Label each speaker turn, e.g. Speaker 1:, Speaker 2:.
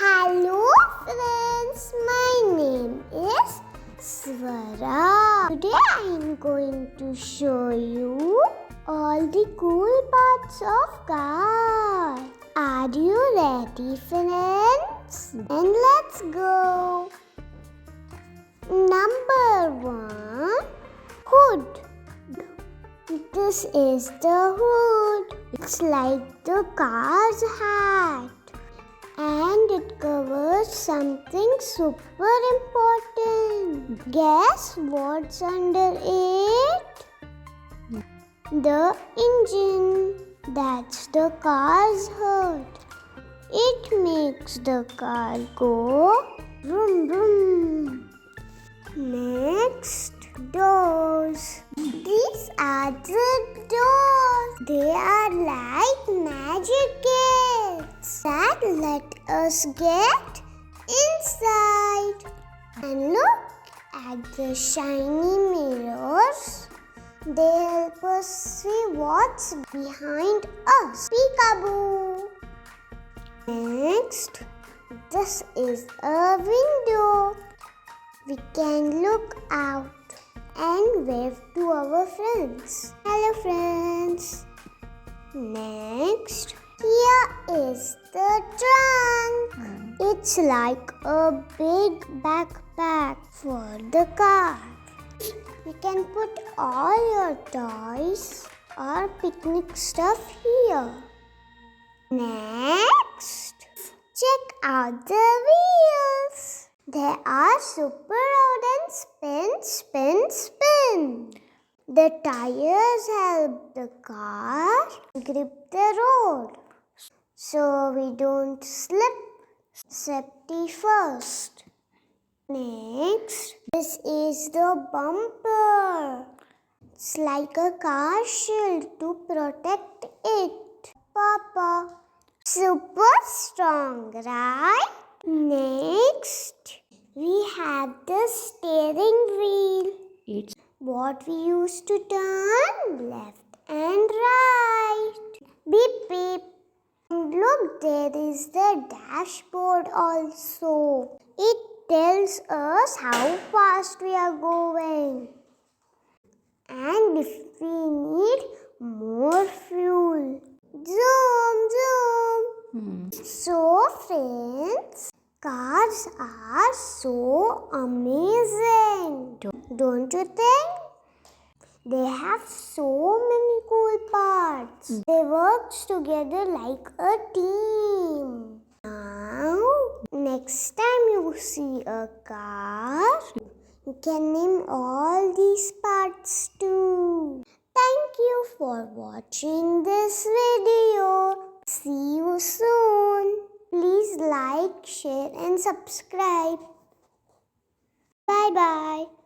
Speaker 1: Hello friends, my name is Swara. Today I am going to show you all the cool parts of car. Are you ready friends? And let's go. Number 1, hood. This is the hood. It's like the car's hat. And it covers something super important. Guess what's under it? The engine. That's the car's heart. It makes the car go vroom vroom. Next, doors. These are the doors. They are like magic gates that let us get inside. And look at the shiny mirrors. They help us see what's behind us. Peekaboo. Next, this is a window. We can look out and wave to our friends. Hello friends. Next, here is the trunk. It's like a big backpack for the car. You can put all your toys or picnic stuff here. Next, check out the wheels. They are super round and spin, spin, spin. The tires help the car grip the road so we don't slip. Safety first. Next, this is the bumper. It's like a car shield to protect it. Papa, super strong, right? Next, we have the steering wheel. It's what we use to turn left and right. Beep beep. And look, there is the dashboard also. It tells us how fast we are going and if we need more fuel. Zoom, zoom. So friends, cars are so amazing. Don't you think? They have so many cool parts. They work together like a team. Now, next time you see a car, you can name all these parts too. Thank you for watching this video. See you soon. Please like, share and subscribe. Bye bye.